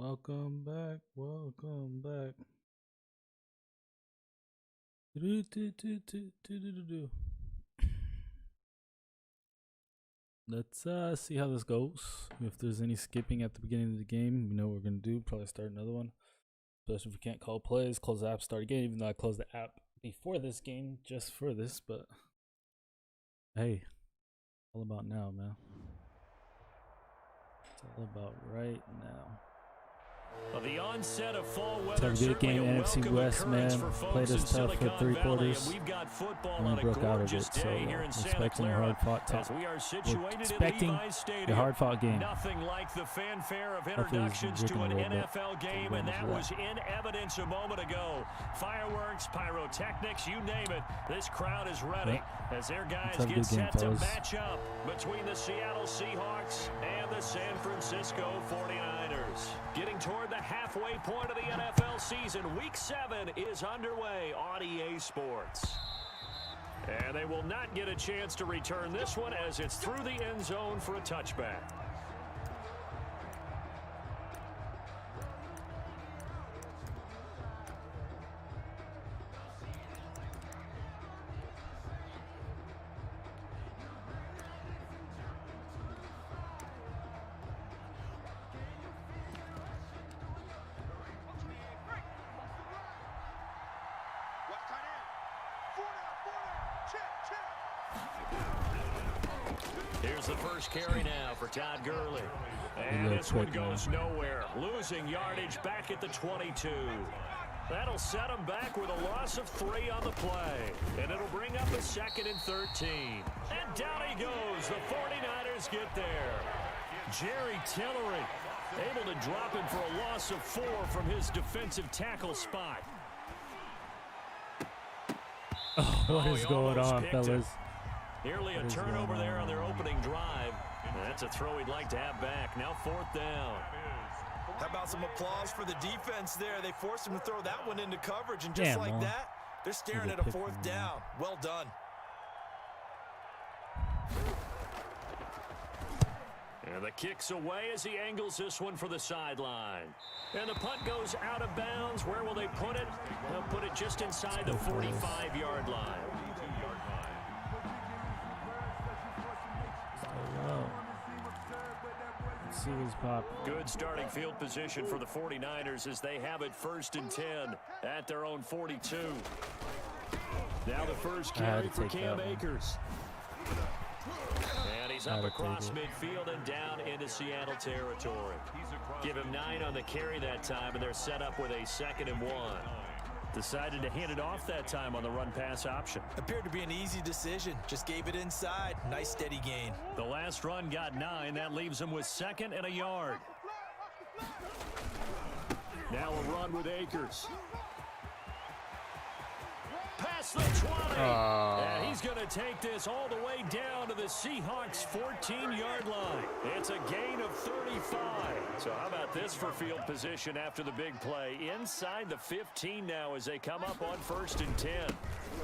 Welcome back. Welcome back. Do-do-do-do-do-do-do-do. Let's see how this goes. If there's any skipping at the beginning of the game, we know what we're gonna do. Probably start another one. Especially if we can't call plays, close the app, start again. Even though I closed the app before this game just for this, but hey, all about now, man. It's all about right now. Well, the onset of fall weather, it's a good game. NFC West, man. Played us tough for three quarters. We've got football and on we a broke out of it, gorgeous so day here in Santa expecting a Clara. hard-fought top. We are We're situated expecting at Levi's Stadium. a hard-fought game. Nothing like the fanfare of introductions to an NFL game, and that was in evidence a moment ago. Fireworks, pyrotechnics, you name it. This crowd is ready as their guys get set to match up between the Seattle Seahawks and the San Francisco 49ers. Getting toward the halfway point of the NFL season, Week 7 is underway on EA Sports. And they will not get a chance to return this one as it's through the end zone for a touchback. Here's the first carry now for Todd Gurley. And this one goes nowhere. Losing yardage back at the 22. That'll set him back with a loss of 3 on the play. And it'll bring up a 2nd and 13. And down he goes. The 49ers get there. Jerry Tillery able to drop him for a loss of 4 from his defensive tackle spot. What is going on, fellas? Nearly a turnover there on their opening drive. That's a throw he'd like to have back. Now 4th down. How about some applause for the defense there? They forced him to throw that one into coverage, and just like that, they're staring at a 4th down. Well done. And the kick's away as he angles this one for the sideline. And the punt goes out of bounds. Where will they put it? They'll put it just inside the 45-yard line. Let's see what's popping. Good starting field position for the 49ers as they have it 1st and 10 at their own 42. Now the first carry for Cam Akers. And he's up across midfield and down into Seattle territory. Give him 9 on the carry that time, and they're set up with a 2nd and 1. Decided to hand it off that time on the run-pass option. Appeared to be an easy decision. Just gave it inside. Nice steady gain. The last run got 9. That leaves him with 2nd and a yard. Now a run with Akers. Past the 20. And he's going to take this all the way down to the Seahawks' 14-yard line. It's a gain of 35. So how about this for field position after the big play? Inside the 15 now as they come up on 1st and 10.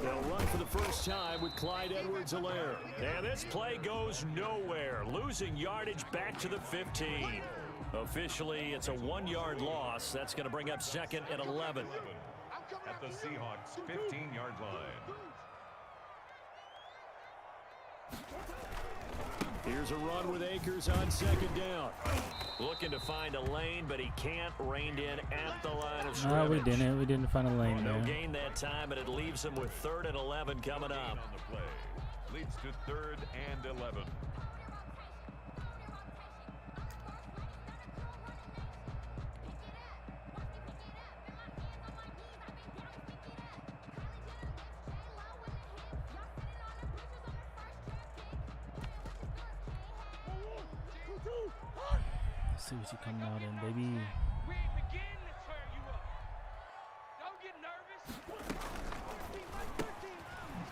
They'll run for the first time with Clyde Edwards-Helaire. And this play goes nowhere. Losing yardage back to the 15. Officially, it's a 1-yard loss. That's going to bring up 2nd and 11. At the Seahawks' 15-yard line. Here's a run with Akers on 2nd down. Looking to find a lane, but he can't. Reined in at the line of scrimmage. No, we didn't. We didn't find a lane there. No gain that time, and it leaves him with 3rd and 11 coming up. On the play. Leads to 3rd and 11. Let's see what you coming out in, baby.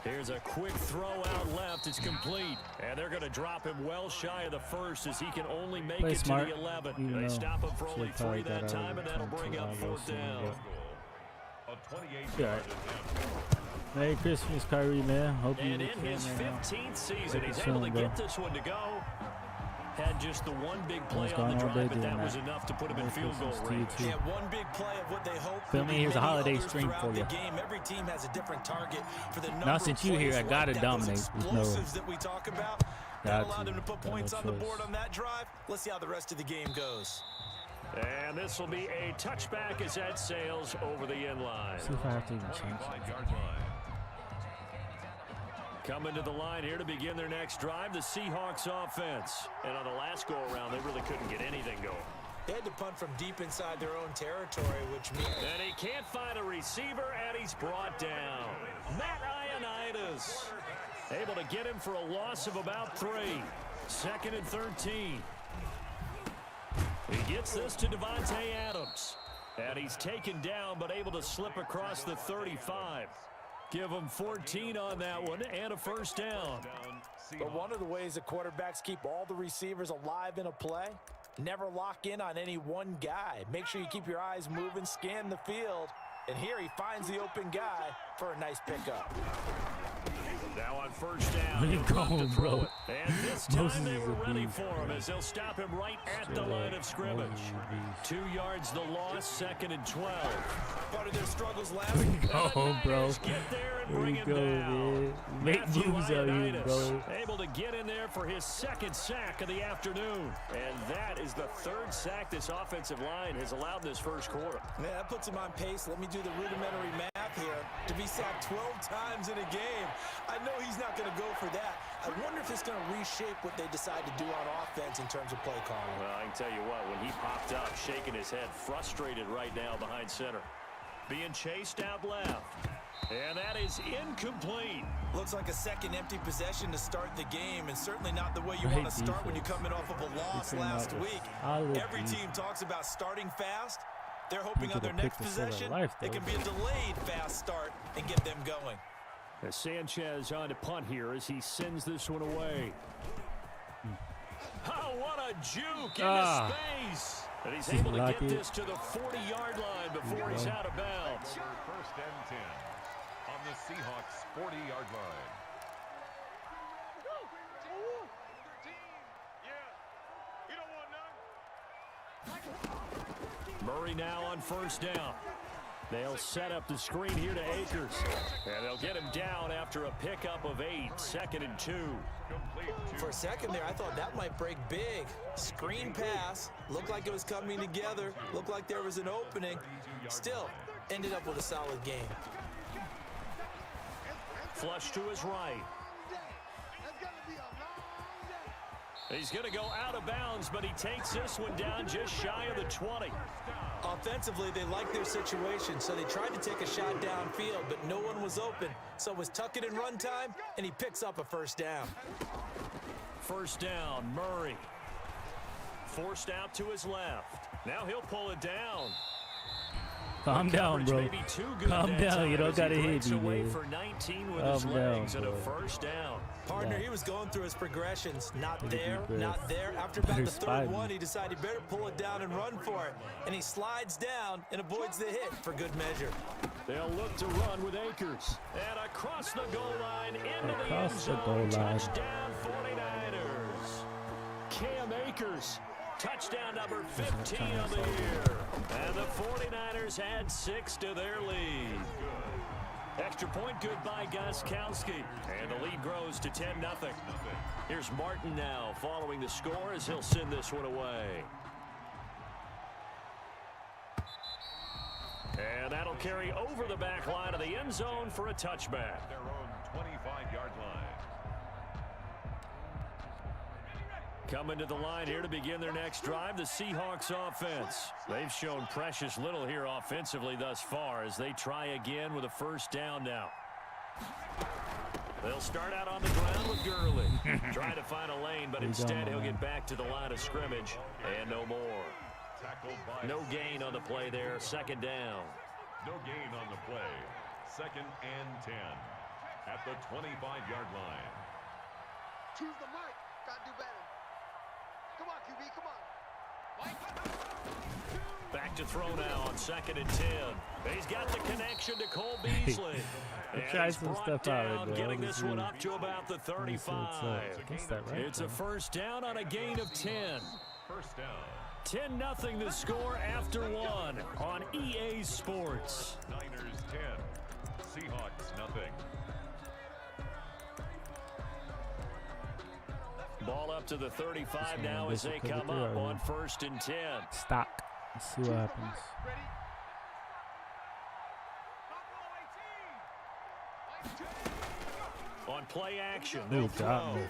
Here's a quick throw out left. It's complete. And they're going to drop him well shy of the 1st as he can only make it to the 11. They stop him for only 3 that time, and that'll bring up 4th down. Yeah. Merry Christmas, Kyrie, man. Hope you and in his 15th season, he's able to get this one to go. had just the one big play on the drive, but that was enough to put him in field goal range. Yeah, one big play of what they hope. Feel me? Here's a holiday stream for you. Every team has a different target for the number Now since you here, I gotta dominate. Explosives that we talk about. That allowed them to put points on the board on that drive. Let's see how the rest of the game goes. And this will be a touchback as that sails over the end line. See if I have to even change it. Coming to the line here to begin their next drive, the Seahawks offense. And on the last go-around, they really couldn't get anything going. They had to punt from deep inside their own territory, which means... And he can't find a receiver, and he's brought down. Matt Ioannidis able to get him for a loss of about 3. 2nd and 13. He gets this to Devontae Adams. And he's taken down, but able to slip across the 35. Give him 14 on that one and a first down. But one of the ways that quarterbacks keep all the receivers alive in a play, never lock in on any one guy. Make sure you keep your eyes moving, scan the field. And here he finds the open guy for a nice pickup. Now on first down. Where you going, bro? And this time they were ready for him as they'll stop him right at the line of scrimmage. 2 yards the loss, 2nd and 12. Part of their struggles last Where you going, bro? Get there and Where bring you him go, down. man? Make moves out here, bro. Able to get in there for his 2nd sack of the afternoon. And that is the 3rd sack this offensive line has allowed in this first quarter. Man, that puts him on pace. Let me do the rudimentary math here. To be sacked 12 times in a game, I know he's not going to go for that. I wonder if it's going to reshape what they decide to do on offense in terms of play calling. Well, I can tell you what, when he popped up, shaking his head, frustrated right now behind center. Being chased out left. And that is incomplete. Looks like a second empty possession to start the game, and certainly not the way you want to start when you're coming off of a loss last week. Every team talks about starting fast. They're hoping on their next possession, it can be a delayed fast start and get them going. As Sanchez on to punt here as he sends this one away. Oh, what a juke into space. And he's able to get this to the 40-yard line before he's out of bounds. First and 10 on the Seahawks 40-yard line. Murray now on first down. They'll set up the screen here to Akers. And they'll get him down after a pickup of 8. 2nd and 2. For a second there, I thought that might break big. Screen pass. Looked like it was coming together. Looked like there was an opening. Still, ended up with a solid game. Flush to his right. He's going to go out of bounds, but he takes this one down just shy of the 20. Offensively, they liked their situation, so they tried to take a shot downfield, but no one was open. So it was tuck it and run time, and he picks up a first down. First down, Murray. Forced out to his left. Now he'll pull it down. Calm down, bro. Calm down. You don't got to hit me, man. For 19 with his legs and a first down. Partner, he was going through his progressions. Not there, not there. After about the third one, he decided he better pull it down and run for it. And he slides down and avoids the hit for good measure. They'll look to run with Akers. And across the goal line, into the end zone. Touchdown 49ers. Cam Akers. Touchdown number 15 of the year. And the 49ers add 6 to their lead. Extra point good by Gostkowski. And the lead grows to 10-0. Here's Martin now following the score as he'll send this one away. And that'll carry over the back line of the end zone for a touchback. Their own 25-yard line. Coming to the line here to begin their next drive, the Seahawks offense. They've shown precious little here offensively thus far as they try again with a first down now. They'll start out on the ground with Gurley. Trying to find a lane, but instead he'll get back to the line of scrimmage and no more. No gain on the play there, second down. No gain on the play. 2nd and 10 at the 25-yard line. Choose the mic. Gotta do better. Come on, QB, come on. Back to throw now on 2nd and 10. He's got the connection to Cole Beasley. Try some stuff out, getting this one up to about the 35. It's a first down on a gain of 10. First down. 10-0 the score after one on EA Sports. Niners 10. Seahawks nothing. Ball up to the 35 now as they come up on 1st and 10. Stock. Let's see what happens. On play action. Ooh, got me.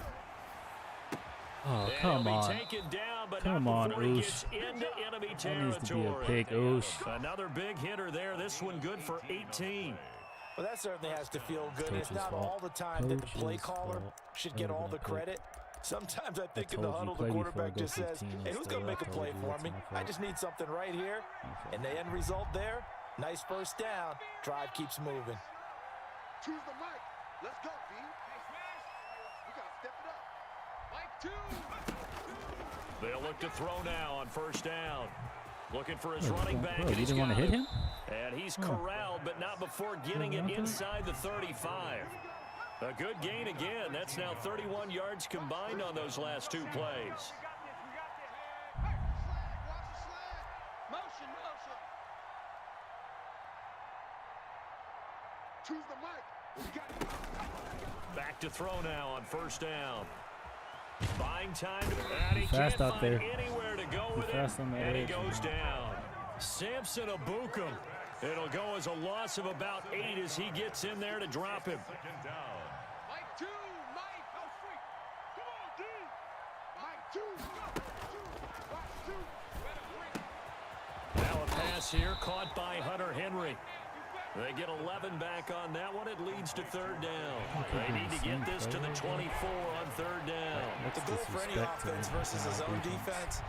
Oh, come on. Come on, Oosh. That needs to be a pick, Oosh. Another big hitter there. This one good for 18. Well, that certainly has to feel good. It's not all the time that the play caller should get all the credit. Sometimes I think in the huddle, the quarterback just says, hey, who's going to make a play for me? I just need something right here. And the end result there, nice first down. Drive keeps moving. Choose the mic. Let's go, B. We got to step it up. Mike 2. They'll look to throw now on 1st down. Looking for his running back. Bro, you didn't want to hit him? And he's corralled, but not before getting it inside the 35. A good gain again. That's now 31 yards combined on those last 2 plays. Motion. Choose the mic. Back to throw now on 1st down. Buying time. And he fast can't out find there. anywhere to go with it. And he goes down. Samson Abukum. It'll go as a loss of about 8 as he gets in there to drop him. Second down. Mike 2. Mike. Go free. Come on, D. Mike 2. Now a pass here caught by Hunter Henry. They get 11 back on that one. It leads to 3rd down. They need to get this to the 24 on 3rd down. The goal for any offense versus his own defense,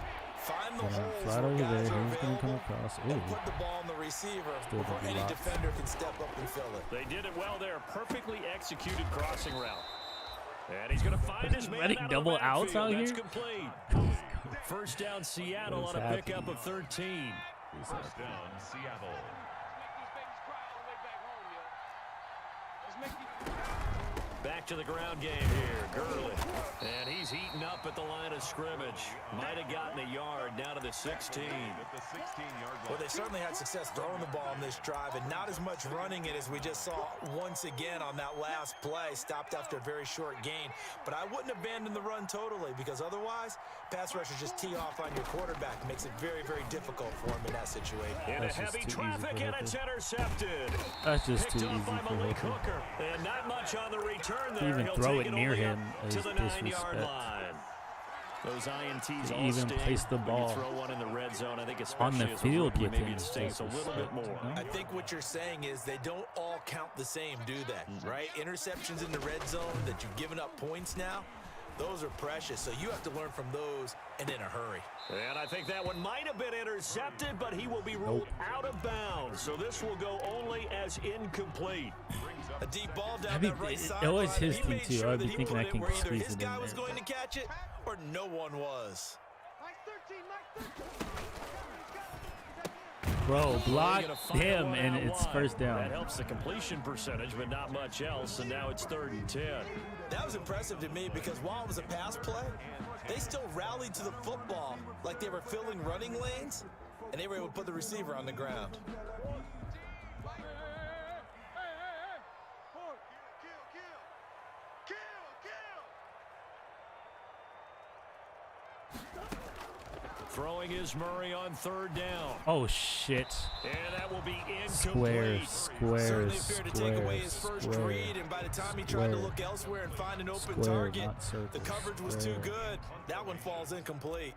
find the holes flat where over guys there. are Who's going to come available across? and Ooh. put the ball on the receiver Still before gonna be any locked. defender can step up and fill it. They did it well there. Perfectly executed crossing route. And he's going to find his man Running out double of the outs out backfield. That's here? complete. First down Seattle on a pickup of 13. First down Seattle. Back to the ground game here. Gurley. And he's heating up at the line of scrimmage. Might have gotten a yard down to the 16. At the 16-yard line. Well, they certainly had success throwing the ball on this drive and not as much running it as we just saw once again on that last play. Stopped after a very short gain. But I wouldn't abandon the run totally because otherwise, pass rushers just tee off on your quarterback. Makes it very, very difficult for him in that situation. Into heavy traffic, and it's intercepted. That's just Picked too up easy by for Malik Hooker. Hooker. And not much on the return To there. even He'll throw take it it near only him up is to the 9-yard disrespect. line. Those INTs To all even sting. place the When ball you throw one in the red zone, I think on the especially as a field rookie, with maybe him it is stings a little bit more. disrespect, I think what you're saying is they don't all count the same, do they? Right? Interceptions in the red zone that you've given up points now, those are precious. So you have to learn from those and in a hurry. And I think that one might have been intercepted, but he will be ruled out of bounds. So this will go only as incomplete. A deep ball down that right side. it was his He team made too. sure I'd be that he thinking put I it can where either squeeze his it in guy was there. going to catch it or no one was. Mike 13. Bro, block They're gonna fire him, one and out it's wide. first down. That helps the completion percentage, but not much else. And now it's 3rd and 10. That was impressive to me because while it was a pass play, they still rallied to the football like they were filling running lanes, and they were able to put the receiver on the ground. Throwing is Murray on 3rd down. Oh shit! And that will be Square, incomplete. square, Certainly appeared to take away his square, first square. read, and by the time he tried to look elsewhere and find an open Square, target, not circle, the coverage was square. too good. That one falls incomplete.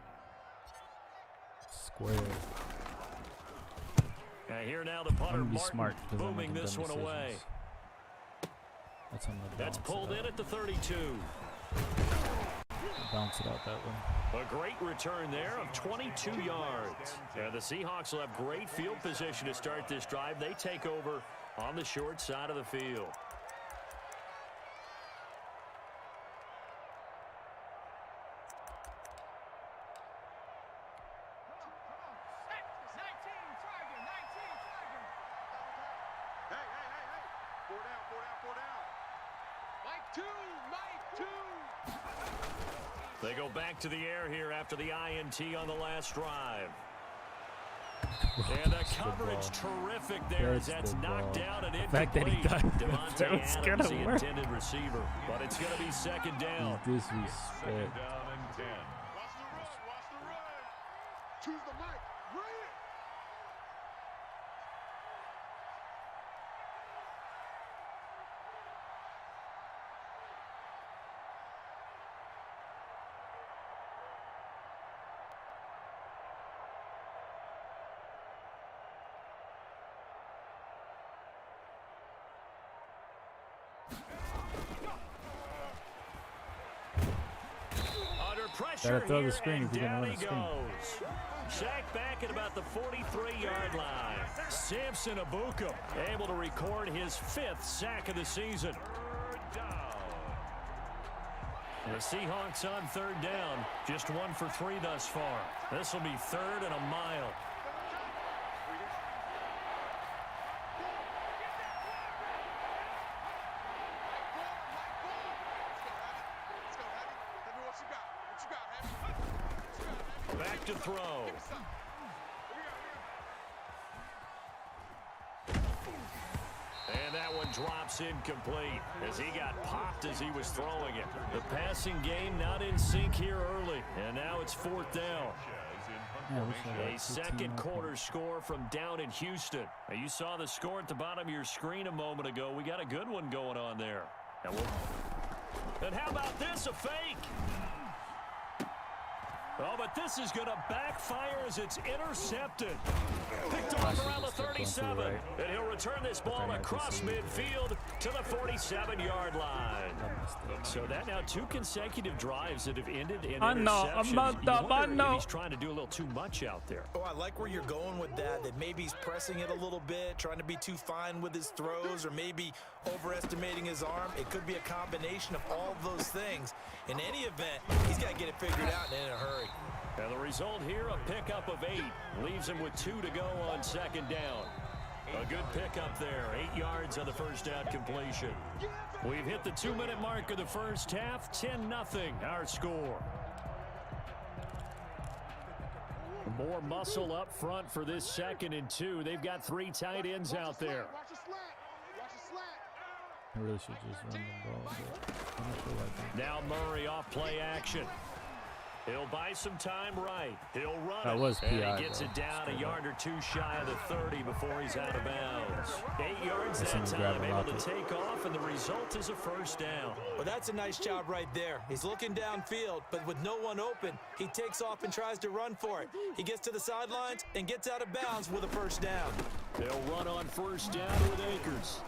Square. Here now the punter, I'm gonna be Martin, smart because I'm booming making this dumb one away. decisions. That's Pulled in at the 32. Bounce it out that way. A great return there of 22 yards. And the Seahawks will have great field position to start this drive. They take over on the short side of the field. They go back to the air here after the INT on the last drive. And the coverage terrific there as that's knocked down and incomplete. Devontae Adams, the intended receiver. But it's going to be second down. Disrespect. Second down and 10. Watch the run. Watch the run. Choose the mic. Run it. Pressure throw the screen if you're going to run the screen. Sacked back at about the 43-yard line. Samson Abuka able to record his 5th sack of the season. The Seahawks on 3rd down, just 1 for 3 thus far. This will be 3rd and a mile. Back to throw. And that one drops incomplete as he got popped as he was throwing it. The passing game not in sync here early, and now it's 4th down. A second quarter score from down in Houston. Now, you saw the score at the bottom of your screen a moment ago. We got a good one going on there. And how about this, a fake? Oh, but this is going to backfire as it's intercepted. Picked off around the 37. And he'll return this ball across midfield to the 47-yard line. So that now 2 consecutive drives that have ended in interceptions. You wonder if he's trying to do a little too much out there. Oh, I like where you're going with that maybe he's pressing it a little bit, trying to be too fine with his throws, or maybe overestimating his arm. It could be a combination of all of those things. In any event, he's got to get it figured out and in a hurry. And the result here, a pickup of 8. Leaves him with 2 to go on 2nd down. A good pickup there. 8 yards on the first down completion. We've hit the 2-minute mark of the first half. 10-0 our score. More muscle up front for this 2nd and 2. They've got 3 tight ends out there. I really should just run the ball. But I don't feel like that. Now Murray off play action. He'll buy some time right. He'll run that it. Was PI, and he gets it down a yard or 2 shy of the 30 before he's out of bounds. 8 yards that time, able to take off, and the result is a first down. Well, that's a nice job right there. He's looking downfield, but with no one open, he takes off and tries to run for it. He gets to the sidelines and gets out of bounds with a first down. They'll run on first down with Akers.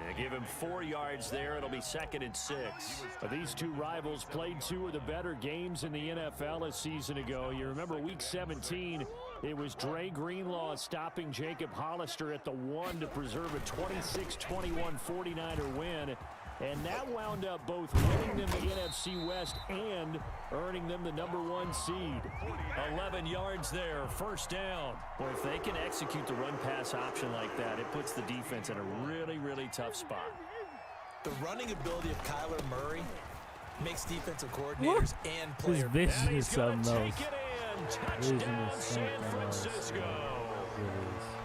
They give him 4 yards there. It'll be 2nd and 6. But these 2 rivals played 2 of the better games in the NFL a season ago. You remember week 17, it was Dre Greenlaw stopping Jacob Hollister at the 1 to preserve a 26-21 49er win. And that wound up both winning them the NFC West and earning them the #1 seed. 11 yards there, first down. Well, if they can execute the run-pass option like that, it puts the defense in a really, really tough spot. The running ability of Kyler Murray makes defensive coordinators and players. His vision is something else. Touchdown, San Francisco.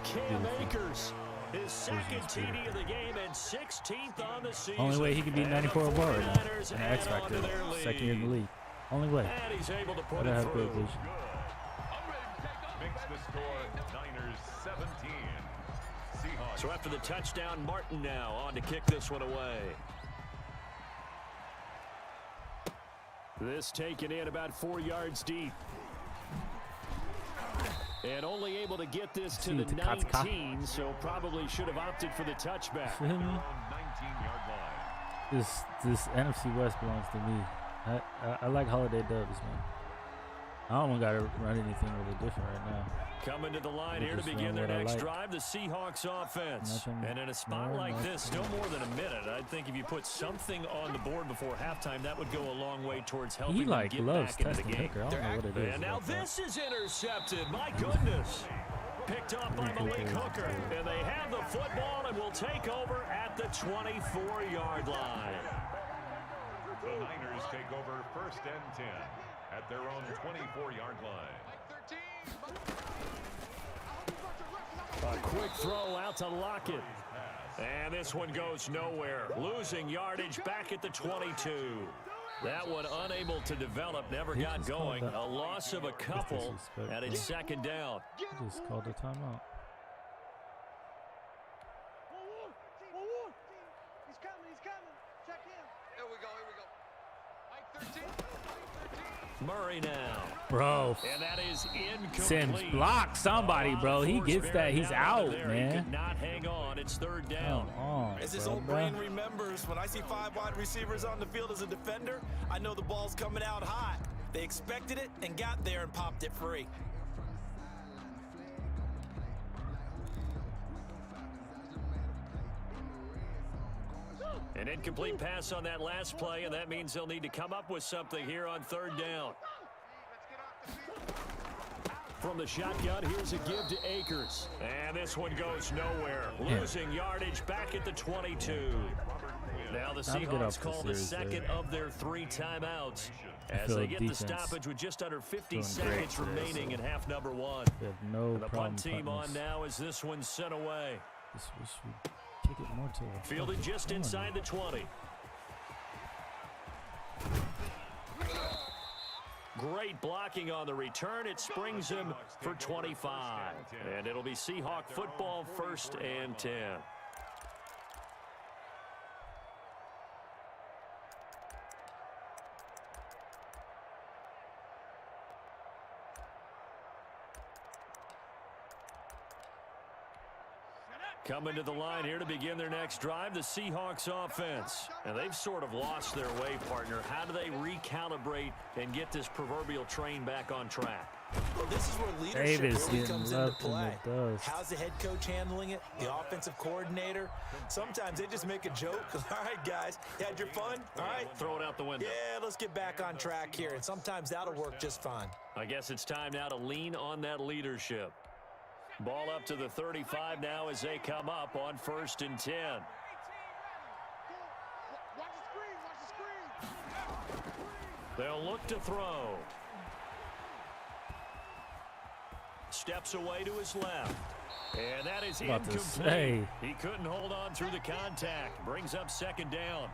Cam Akers. His 2nd TD of the game and 16th on the season. Only way he can beat 94 or more right now. An X Factor, 2nd year in the league. Only way. And he's able to put it it through. Good. Makes the score Niners 17. Seahawks. So after the touchdown, Martin now on to kick this one away. This taken in about 4 yards deep. And only able to get this to the 19, so probably should have opted for the touchback. This NFC West belongs to me. I like holiday dubs, man. I don't got to run anything really different right now. Coming to the line here to begin their next drive, the Seahawks offense. And in a spot like this, still more than a minute. I think if you put something on the board before halftime, that would go a long way towards helping them get back into the game. I don't know what it is. And now this is intercepted. My goodness. Picked off by Malik Hooker. And they have the football and will take over at the 24-yard line. The Niners take over 1st and 10 at their own 24-yard line. A quick throw out to Lockett. And this one goes nowhere. Losing yardage back at the 22. That one unable to develop, never got going. A loss of a couple, and it's 2nd down. Just called a timeout. He's coming. Check him. Here we go. Mike 13. Murray now. Bro. And that is incomplete. Sims, block somebody, bro. He gets that. He's out, man. He could not hang on. It's 3rd down. As his old brain remembers, when I see 5 wide receivers on the field as a defender, I know the ball's coming out hot. They expected it and got there and popped it free. An incomplete pass on that last play, and that means they'll need to come up with something here on 3rd down. From the shotgun, here's a give to Akers. And this one goes nowhere. Losing yardage back at the 22. Now the Seahawks call the 2nd of their 3 timeouts as they get the stoppage with just under 50 seconds remaining in half number 1. The punt team on now as this one's sent away. Kick it more to fielded just inside the 20. Great blocking on the return. It springs him for 25. And it'll be Seahawk football, 1st and 10. Coming to the line here to begin their next drive, the Seahawks offense. And they've sort of lost their way, partner. How do they recalibrate and get this proverbial train back on track? Well, this is where leadership really comes into play. How's the head coach handling it? The offensive coordinator? Sometimes they just make a joke. All right, guys, you had your fun? All right. Throw it out the window. Yeah, let's get back on track here. And sometimes that'll work just fine. I guess it's time now to lean on that leadership. Ball up to the 35 now as they come up on 1st and 10. They'll look to throw. Steps away to his left. And that is incomplete. He couldn't hold on through the contact. Brings up 2nd down.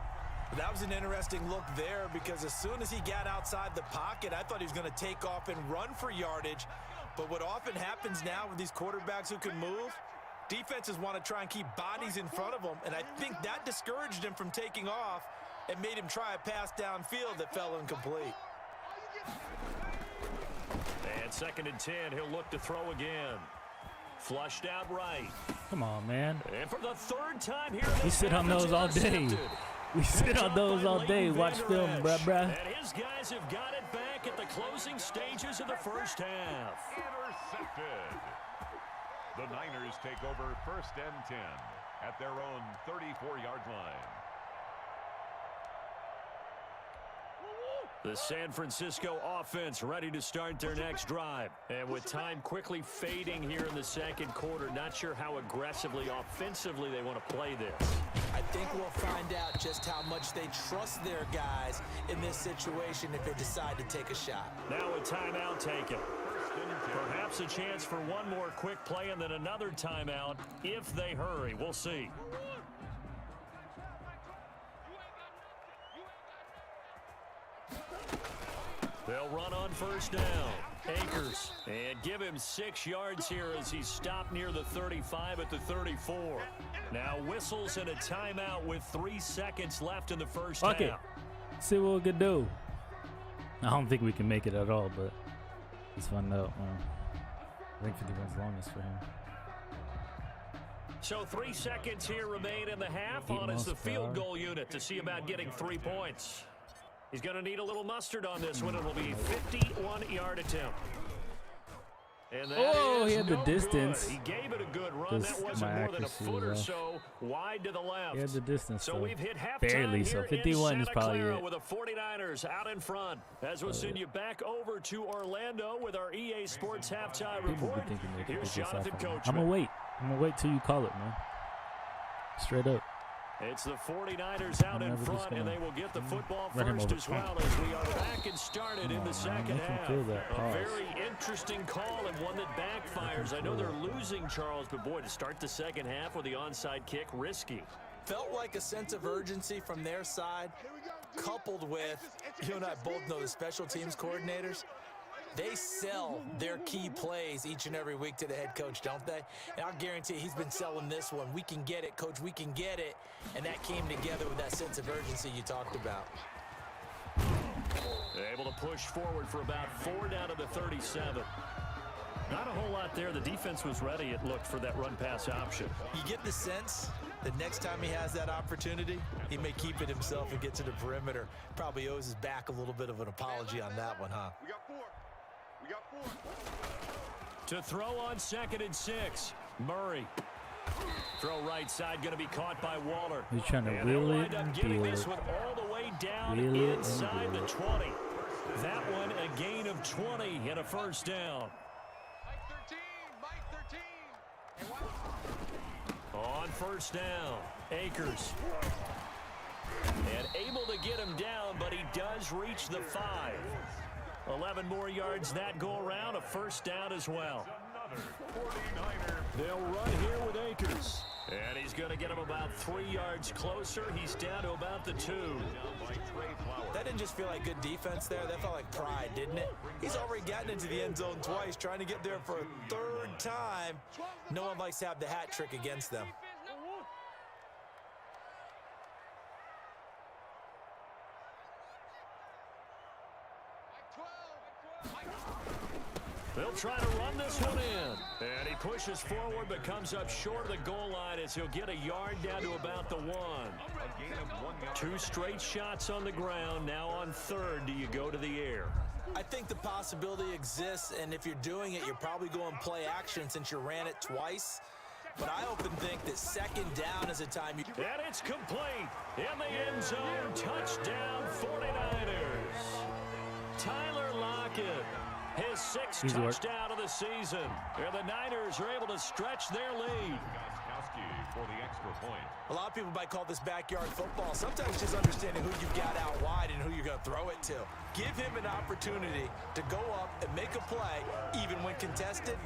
That was an interesting look there because as soon as he got outside the pocket, I thought he was going to take off and run for yardage. But what often happens now with these quarterbacks who can move, defenses want to try and keep bodies in front of them, and I think that discouraged him from taking off and made him try a pass downfield that fell incomplete. And 2nd and 10, he'll look to throw again. Flushed out right. Come on, man. And for the 3rd time here, we sit on those all day. We sit on those all day. Watch film, bruh. And his guys have got it back at the closing stages of the 1st half. Intercepted. The Niners take over 1st and 10 at their own 34-yard line. The San Francisco offense ready to start their next drive. And with time quickly fading here in the 2nd quarter, not sure how aggressively, offensively they want to play this. I think we'll find out just how much they trust their guys in this situation if they decide to take a shot. Now a timeout taken. Perhaps a chance for one more quick play and then another timeout if they hurry. We'll see. They'll run on 1st down. Akers, and give him 6 yards here as he's stopped near the 35 at the 34. Now whistles and a timeout with 3 seconds left in the 1st half. Okay, see what we can do. I don't think we can make it at all, but let's find out. I think 50 wins longest for him. So 3 seconds here remain in the half on as the field goal unit to see about getting 3 points. He's going to need a little mustard on this one. It'll be a 51-yard attempt. And oh, he had the distance. He gave it a good run. That wasn't more than a foot or so wide to the left. He had the distance. So we've hit halftime barely. So 51 is probably it. With the 49ers out in front. As we'll send you back over to Orlando with our EA Sports halftime report. Here's Jonathan Coachman. I'm gonna wait. I'm gonna wait till you call it, man. Straight up. It's the 49ers out in front, and they will get the football first as well as we are back and started in the second half. A very interesting call and one that backfires. I know they're losing, Charles, but boy, to start the second half with the onside kick, risky. Felt like a sense of urgency from their side, coupled with, you and I both know the special teams coordinators. They sell their key plays each and every week to the head coach, don't they? And I'll guarantee he's been selling this one. We can get it, coach, we can get it. And that came together with that sense of urgency you talked about. They're able to push forward for about 4 down to the 37. Not a whole lot there. The defense was ready, it looked, for that run-pass option. You get the sense that next time he has that opportunity, he may keep it himself and get to the perimeter. Probably owes his back a little bit of an apology on that one, huh? We got 4. We got 4. To throw on 2nd and 6. Murray. Throw right side, going to be caught by Waller. He's trying to reel it and getting this one all the way down inside the 20. That one a gain of 20 and a first down. Mike 13. On first down, Akers. And able to get him down, but he does reach the 5. 11 more yards that go around, a first down as well. They'll run here with Akers. And he's going to get him about 3 yards closer. He's down to about the 2. That didn't just feel like good defense there. That felt like pride, didn't it? He's already gotten into the end zone twice, trying to get there for a 3rd time. No one likes to have the hat trick against them. They'll try to run this one in. And he pushes forward but comes up short of the goal line as he'll get a yard down to about the 1. 2 straight shots on the ground. Now on 3rd, do you go to the air? I think the possibility exists, and if you're doing it, you're probably going play action since you ran it twice. But I often think that 2nd down is a time you... And it's complete. In the end zone, touchdown 49ers. Tyler Lockett. His 6th touchdown of the season. And the Niners are able to stretch their lead. For the extra point. A lot of people might call this backyard football. Sometimes just understanding who you've got out wide and who you're going to throw it to. Give him an opportunity to go up and make a play, even when contested.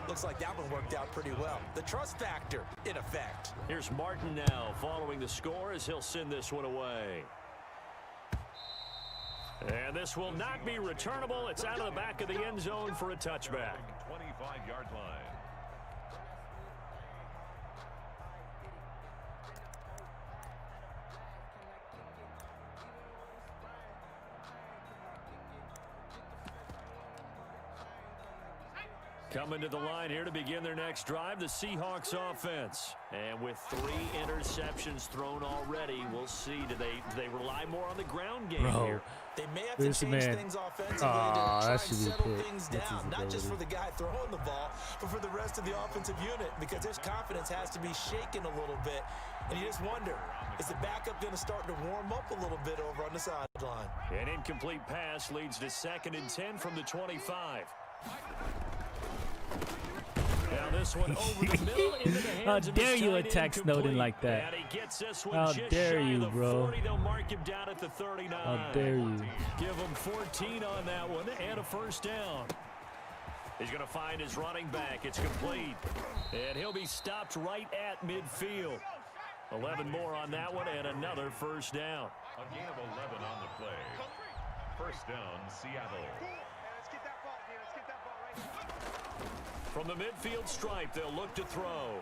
Looks like that one worked out pretty well. The trust factor, in effect. Here's Martin now following the score as he'll send this one away. And this will not be returnable. It's out of the back of the end zone for a touchback. 25-yard line. Coming to the line here to begin their next drive, the Seahawks offense. And with 3 interceptions thrown already, we'll see. Do they rely more on the ground game here? They may have to change things offensively to try and settle things down. Not just for the guy throwing the ball, but for the rest of the offensive unit, because his confidence has to be shaken a little bit. And you just wonder, is the backup going to start to warm up a little bit over on the sideline? An incomplete pass leads to 2nd and 10 from the 25. Now this one over the middle into the hands How dare you attack Snowden like that? And he gets this one How just dare shy you, of the bro? 40. They'll mark him down at the 39. How dare you? Give him 14 on that one and a first down. He's going to find his running back. It's complete. And he'll be stopped right at midfield. 11 more on that one and another first down. A gain of 11 on the play. First down, Seattle. Let's get that ball here. Let's get that ball right here. From the midfield stripe, they'll look to throw.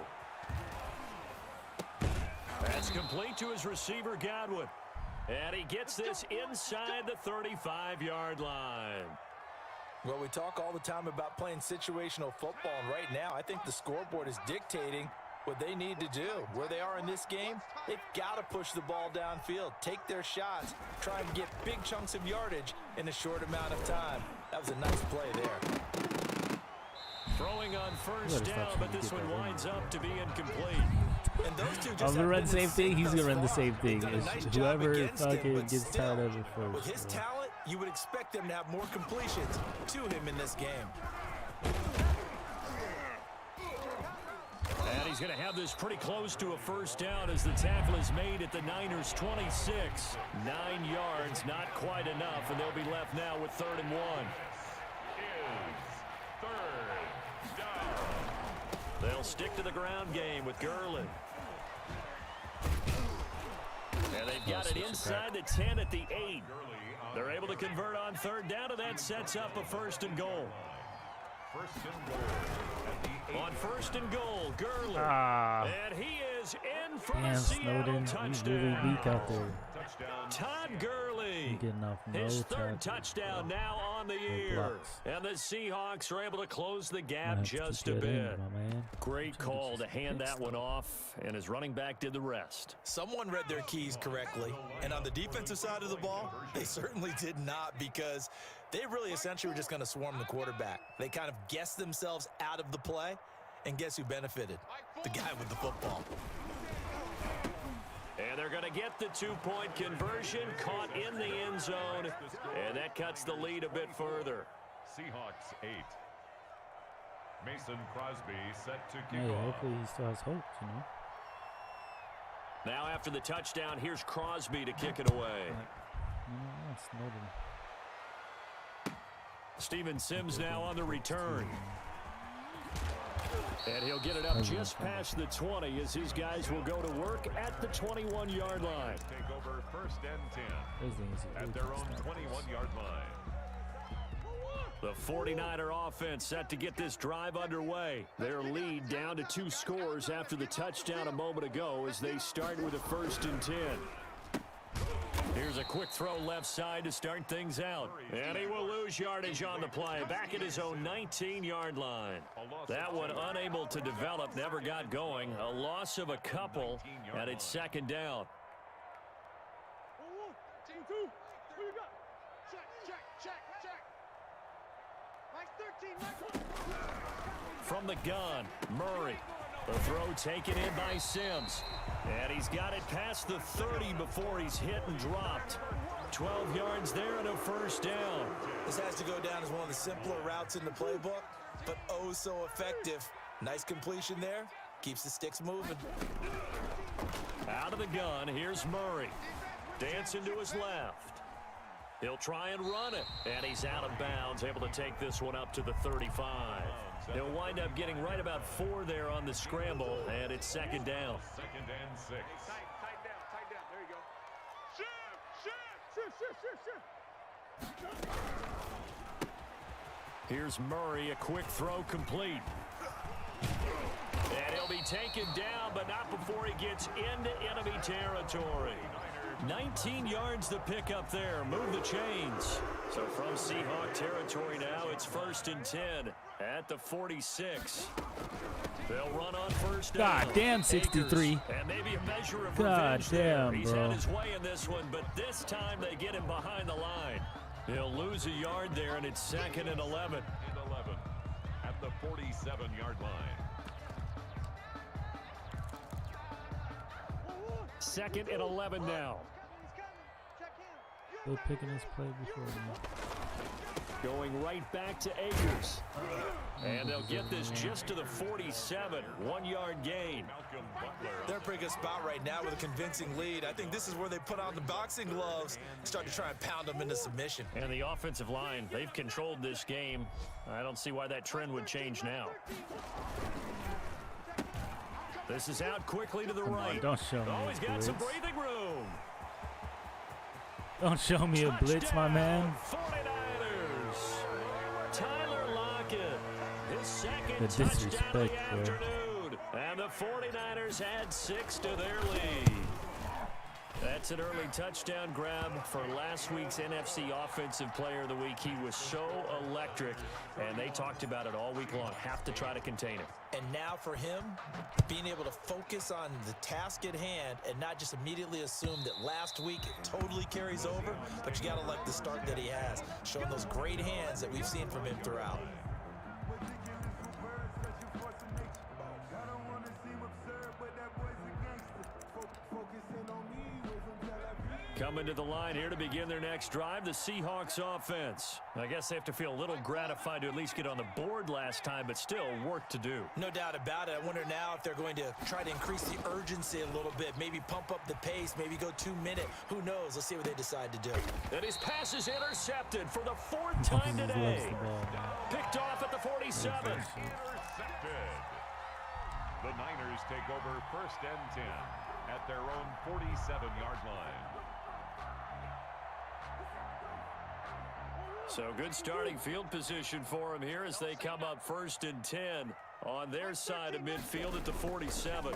That's complete to his receiver, Godwin. And he gets this inside the 35-yard line. Well, we talk all the time about playing situational football, and right now I think the scoreboard is dictating what they need to do. Where they are in this game, they've got to push the ball downfield, take their shots, try and get big chunks of yardage in a short amount of time. That was a nice play there. Throwing on first down, but this one winds up to be incomplete. And those two just I'm gonna run the same thing. He's gonna run the same thing. Whoever fucking gets tired of it first. With his talent, you would expect them to have more completions to him in this game. And he's going to have this pretty close to a first down as the tackle is made at the Niners' 26. 9 yards, not quite enough, and they'll be left now with 3rd and 1. Third down. They'll stick to the ground game with Gurley. And they've got it inside the 10 at the 8. They're able to convert on 3rd down, and that sets up a 1st and goal. First and goal at the 8. On 1st and goal, Gurley. And he is in for the Seattle touchdown. He's really weak out there. Todd Gurley, his 3rd touchdown now on the year. And the Seahawks are able to close the gap just a bit. Great call to hand that one off, and his running back did the rest. Someone read their keys correctly, and on the defensive side of the ball, they certainly did not, because they really essentially were just going to swarm the quarterback. They kind of guessed themselves out of the play, and guess who benefited? The guy with the football. And they're going to get the 2-point conversion, caught in the end zone, and that cuts the lead a bit further. Seahawks 8. Mason Crosby set to kick off. Hopefully he still has hope, you know. Now after the touchdown, here's Crosby to kick it away. Steven Sims now on the return. And he'll get it up just past the 20 as his guys will go to work at the 21-yard line. Take over 1st and 10 at their own 21-yard line. The 49er offense set to get this drive underway. Their lead down to 2 scores after the touchdown a moment ago as they start with a 1st and 10. Here's a quick throw left side to start things out. And he will lose yardage on the play. Back at his own 19-yard line. That one unable to develop, never got going. A loss of a couple, and it's 2nd down. From the gun, Murray. The throw taken in by Sims. And he's got it past the 30 before he's hit and dropped. 12 yards there and a 1st down. This has to go down as one of the simpler routes in the playbook, but oh so effective. Nice completion there. Keeps the sticks moving. Out of the gun, here's Murray. Dancing to his left. He'll try and run it. And he's out of bounds, able to take this one up to the 35. He'll wind up getting right about 4 there on the scramble, and it's 2nd down. 2nd and 6. Tight down. There you go. Shift. Here's Murray, a quick throw complete. And he'll be taken down, but not before he gets into enemy territory. 19 yards to pick up there. Move the chains. So from Seahawk territory now, it's 1st and 10 at the 46. They'll run on 1st down. God damn, 63. And maybe a measure of God revenge damn, there. He's bro. had his way in this one, but this time they get him behind the line. He'll lose a yard there, and it's 2nd and 11. At the 47-yard line. 2nd and 11 now. Still picking his play before me. Going right back to Akers. And they'll get this just to the 47. 1-yard gain. They're in a pretty good spot right now with a convincing lead. I think this is where they put on the boxing gloves and start to try and pound them into submission. And the offensive line, they've controlled this game. I don't see why that trend would change now. This is out quickly to the right. Don't show me Oh, he's got some breathing room. Don't show me a blitz, my man. 49ers. Tyler Lockett, his 2nd The touchdown of disrespect, the bro. afternoon. And the 49ers add 6 to their lead. That's an early touchdown grab for last week's NFC Offensive Player of the Week. He was so electric, and they talked about it all week long. Have to try to contain it. And now for him, being able to focus on the task at hand and not just immediately assume that last week it totally carries over, but you got to like the start that he has, showing those great hands that we've seen from him throughout. Coming to the line here to begin their next drive, the Seahawks offense. I guess they have to feel a little gratified to at least get on the board last time, but still work to do. No doubt about it. I wonder now if they're going to try to increase the urgency a little bit, maybe pump up the pace, maybe go 2 minute. Who knows? Let's see what they decide to do. And his pass is intercepted for the 4th time today. Picked off at the 47. Intercepted. The Niners take over 1st and 10 at their own 47-yard line. So good starting field position for him here as they come up 1st and 10 on their side of midfield at the 47.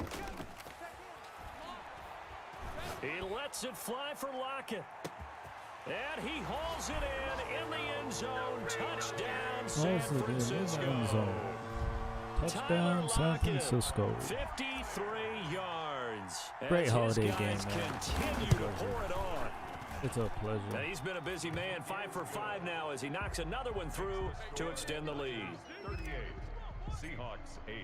He lets it fly for Lockett. And he hauls it in the end zone. Touchdown, San Francisco. Touchdown, San Francisco. 53 yards. Great holiday game, man. Continue to pour it on. It's a pleasure. And he's been a busy man, 5 for 5 now as he knocks another one through to extend the lead. 38, Seahawks 8.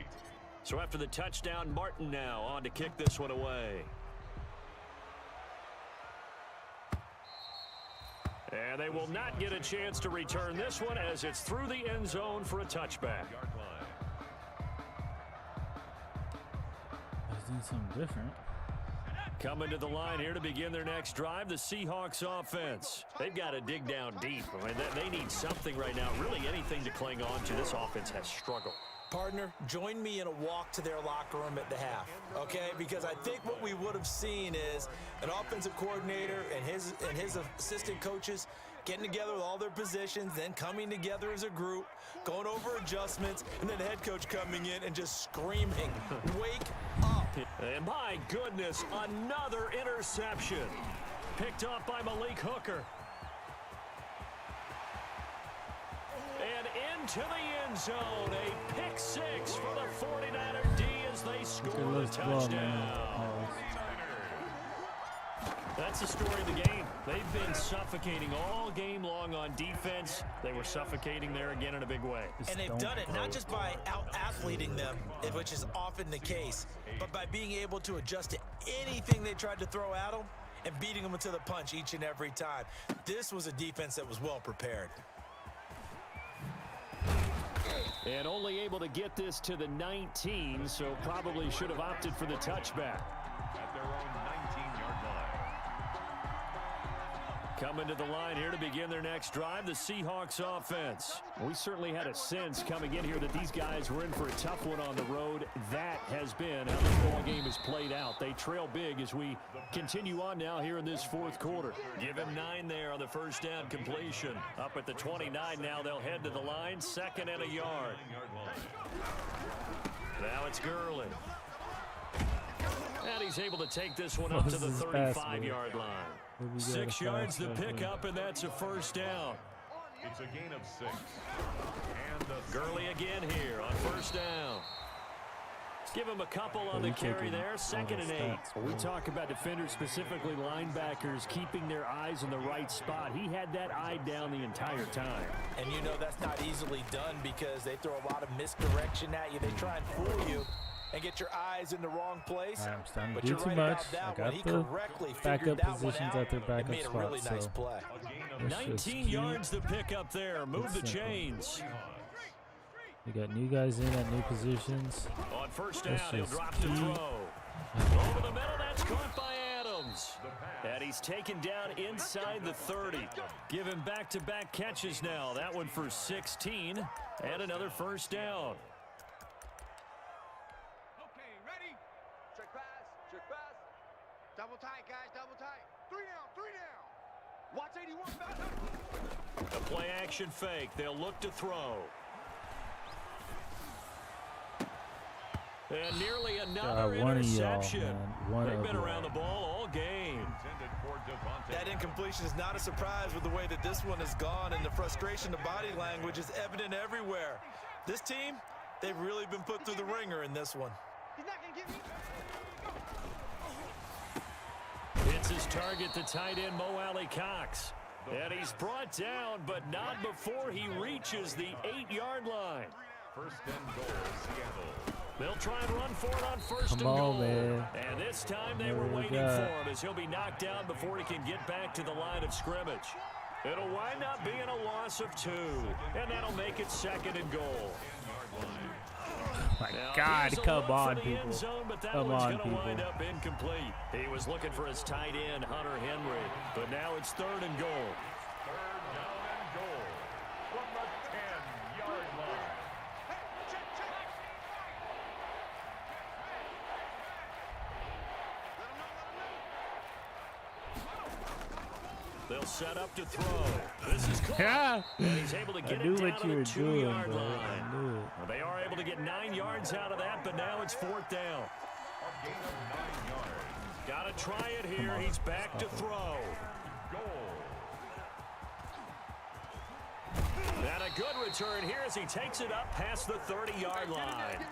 So after the touchdown, Martin now on to kick this one away. And they will not get a chance to return this one as it's through the end zone for a touchback. Let's do something different. Coming to the line here to begin their next drive, the Seahawks offense. They've got to dig down deep. I mean, they need something right now, really anything to cling on to. This offense has struggled. Partner, join me in a walk to their locker room at the half, okay? Because I think what we would have seen is an offensive coordinator and his assistant coaches getting together with all their positions, then coming together as a group, going over adjustments, and then the head coach coming in and just screaming, wake up. And my goodness, another interception. Picked off by Malik Hooker. And into the end zone, a pick 6 for the 49er D as they score the touchdown. That's the story of the game. They've been suffocating all game long on defense. They were suffocating there again in a big way. And they've done it not just by out-athleting them, which is often the case, but by being able to adjust to anything they tried to throw at them and beating them to the punch each and every time. This was a defense that was well prepared. And only able to get this to the 19, so probably should have opted for the touchback. At their own 19-yard line. Coming to the line here to begin their next drive, the Seahawks offense. We certainly had a sense coming in here that these guys were in for a tough one on the road. That has been how this ball game has played out. They trail big as we continue on now here in this 4th quarter. Give him 9 there on the first down completion. Up at the 29 now, they'll head to the line. 2nd and a yard. Now it's Gurley. And he's able to take this one up to the 35-yard line. 6 yards the pickup, and that's a first down. It's a gain of 6. And Gurley again here on first down. Give him a couple on the carry there. 2nd and 8. We talk about defenders, specifically linebackers, keeping their eyes in the right spot. He had that eye down the entire time. And you know that's not easily done because they throw a lot of misdirection at you. They try and fool you and get your eyes in the wrong place. But you're right about that one. He correctly figured that one out at their backup made a really nice play. 19 yards the pickup there. Move the chains. We got new guys in at new positions. On first down, he'll drop the throw. Over the middle, that's caught by Adams. And he's taken down inside the 30. Give him back-to-back catches now. That one for 16 and another first down. Double tight, guys, double tight. 3 down. Watch 81 back. A play action fake. They'll look to throw. And nearly another interception. They've been around the ball all game. That incompletion is not a surprise with the way that this one has gone, and the frustration, the body language is evident everywhere. This team, they've really been put through the ringer in this one. He's not going to give me. It's his target, the tight end, Mo Alley Cox. And he's brought down, but not before he reaches the 8-yard line. First and goal, Seattle. They'll try and run for it on first Come and on, goal. Man. And this time they were waiting for him as he'll be knocked down before he can get back to the line of scrimmage. It'll wind up being a loss of 2, and that'll make it 2nd and goal. My God, come on, people. Zone, but that Come one's on, going to wind up incomplete. He was looking for his tight end, Hunter Henry, but now it's 3rd and goal. 3rd down and goal from the 10-yard line. They'll set up to throw. This is caught. Yeah. And he's able to get I knew it down what to you the were doing, 2-yard bro. line. I knew it. Well, they are able to get 9 yards out of that, but now it's 4th down. A gain of 9 yards. Got to try it here. He's back to throw. Goal. And a good return here as he takes it up past the 30-yard line.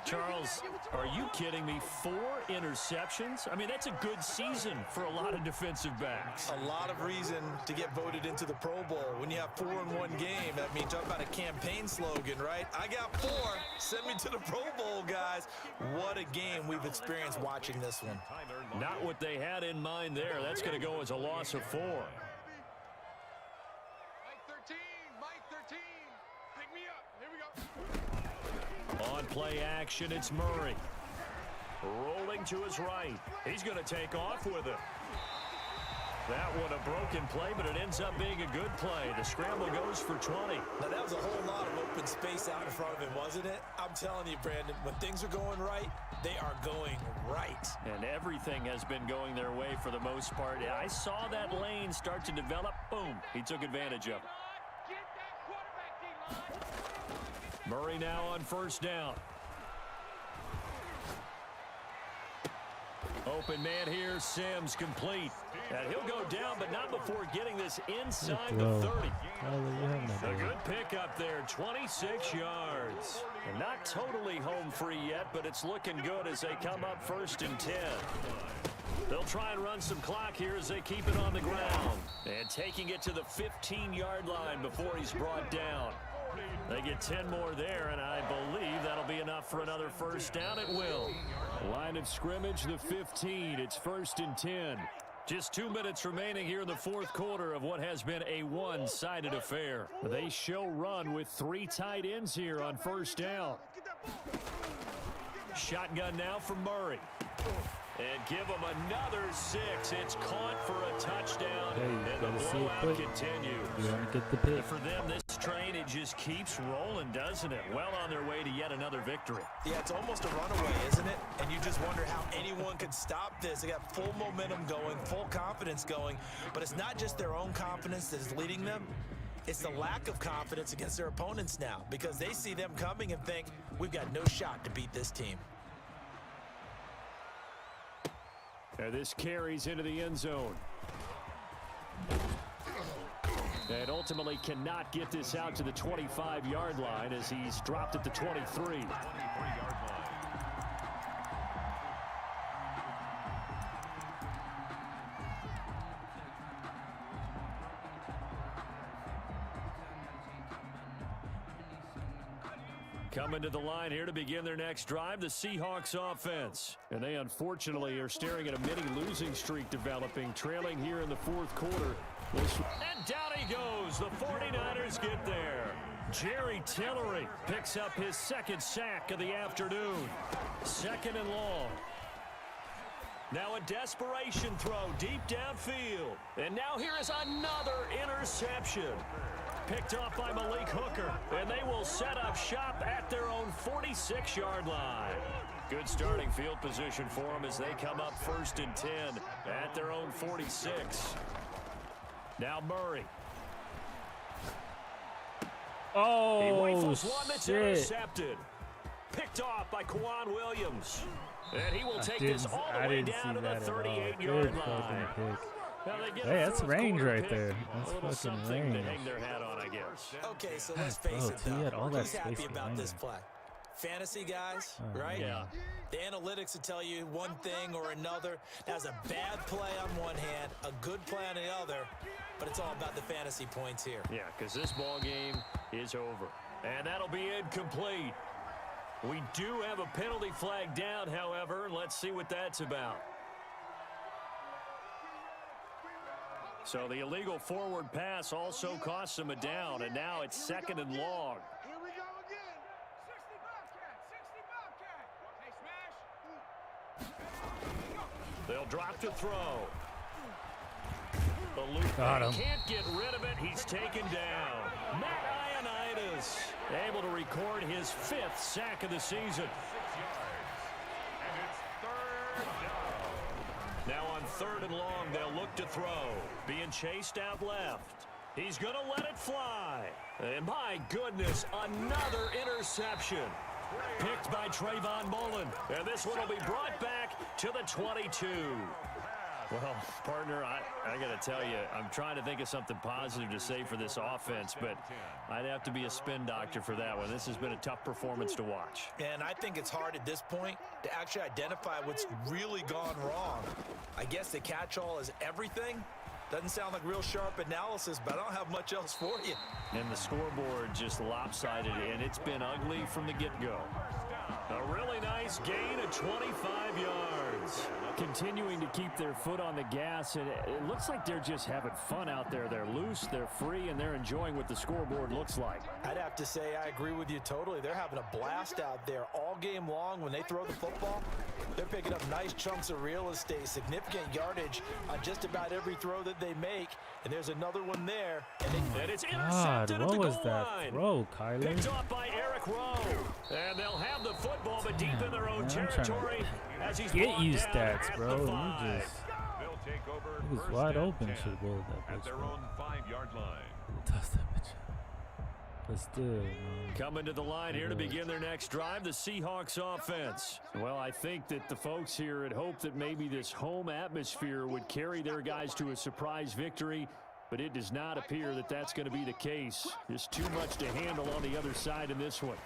Charles, are you kidding me? 4 interceptions? I mean, that's a good season for a lot of defensive backs. A lot of reason to get voted into the Pro Bowl. When you have 4 in one game, I mean, talk about a campaign slogan, right? I got 4. Send me to the Pro Bowl, guys. What a game we've experienced watching this one. Not what they had in mind there. That's going to go as a loss of 4. Mike 13, pick me up. Here we go. On play action, it's Murray. Rolling to his right. He's going to take off with it. That one a broken play, but it ends up being a good play. The scramble goes for 20. Now, that was a whole lot of open space out in front of him, wasn't it? I'm telling you, Brandon, when things are going right, they are going right. And everything has been going their way for the most part. I saw that lane start to develop. Boom. He took advantage of it. Murray now on 1st down. Open man here, Sims complete. And he'll go down, but not before getting this inside the 30. A good pickup there, 26 yards. And not totally home free yet, but it's looking good as they come up 1st and 10. They'll try and run some clock here as they keep it on the ground. And taking it to the 15-yard line before he's brought down. They get 10 more there, and I believe that'll be enough for another 1st down. It will. Line of scrimmage, the 15. It's 1st and 10. Just 2 minutes remaining here in the 4th quarter of what has been a one-sided affair. They show run with 3 tight ends here on 1st down. Shotgun now from Murray. And give him another 6. It's caught for a touchdown, and the blowout continues. You want to get the pick. For them, this train, it just keeps rolling, doesn't it? Well on their way to yet another victory. Yeah, it's almost a runaway, isn't it? And you just wonder how anyone could stop this. They got full momentum going, full confidence going, but it's not just their own confidence that is leading them. It's the lack of confidence against their opponents now, because they see them coming and think, we've got no shot to beat this team. And this carries into the end zone. And ultimately cannot get this out to the 25-yard line as he's dropped at the 23. Coming to the line here to begin their next drive, the Seahawks offense. And they unfortunately are staring at a mini losing streak developing, trailing here in the 4th quarter. And down he goes. The 49ers get there. Jerry Tillery picks up his 2nd sack of the afternoon. 2nd and long. Now a desperation throw deep downfield. And now here is another interception. Picked off by Malik Hooker, and they will set up shop at their own 46-yard line. Good starting field position for them as they come up 1st and 10 at their own 46. Now Murray. Oh, he rifles one that's shit. intercepted. Picked off by Kwan Williams. And he will take this all the way down to the 38-yard line. Hey, that's range right there. That's fucking range. To hang their hat on, I guess. Okay, so let's face it, he had all that who's happy space about behind this him. play? Fantasy guys, right? Yeah. The analytics will tell you one thing or another. That's a bad play on one hand, a good play on the other, but it's all about the fantasy points here. Yeah, because this ball game is over. And that'll be incomplete. We do have a penalty flag down, however. Let's see what that's about. So the illegal forward pass also costs them a down, and now it's 2nd and long. Here we go again. 60 Bobcat, 60 Bobcat. They'll drop to throw. The loop can't get rid of it. He's taken down. Matt Ioannidis able to record his 5th sack of the season. 6 yards. And it's 3rd down. Now on 3rd and long, they'll look to throw. Being chased out left. He's going to let it fly. And my goodness, another interception. Picked by Trayvon Mullen. And this one will be brought back to the 22. Well, partner, I got to tell you, I'm trying to think of something positive to say for this offense, but I'd have to be a spin doctor for that one. This has been a tough performance to watch. And I think it's hard at this point to actually identify what's really gone wrong. I guess the catch-all is everything. Doesn't sound like real sharp analysis, but I don't have much else for you. And the scoreboard just lopsided, and it's been ugly from the get-go. A really nice gain of 25 yards. Continuing to keep their foot on the gas, and it looks like they're just having fun out there. They're loose, they're free, and they're enjoying what the scoreboard looks like. I'd have to say I agree with you totally. They're having a blast out there all game long. When they throw the football, they're picking up nice chunks of real estate, significant yardage on just about every throw that they make. And there's another one there. And it's intercepted at the goal line. Throw, Kyler? Picked off by Eric Rowe. And they'll have the football, but deep in their own territory as he's get you down stats, at bro. the You 5. just They'll take over he was 1st wide and open. 10 Should have bowled that at bitch. their own 5-yard line. Toss that bitch. But still, man. Coming to the line here to begin their next drive, the Seahawks offense. Well, I think that the folks here had hoped that maybe this home atmosphere would carry their guys to a surprise victory, but it does not appear that that's going to be the case. Just too much to handle on the other side in this one.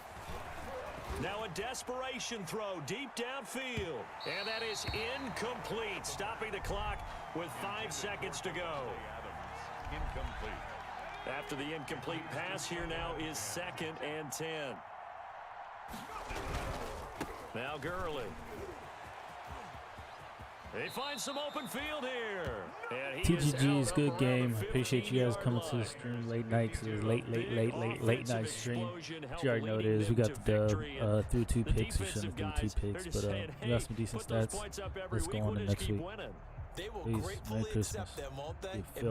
Now a desperation throw deep downfield, and that is incomplete, stopping the clock with 5 seconds to go. Adams, incomplete. After the incomplete pass, here now is 2nd and 10. Now Gurley. They find some open field here. TGG's good game. Appreciate you guys coming to the stream late night. Cause it was late night stream. You already know what it is. We got the dub through 2 picks. We shouldn't have through 2 picks, but we got some decent stats. Let's go on to next week. They will Peace. gratefully Merry Christmas. accept them, won't they? You It filthy.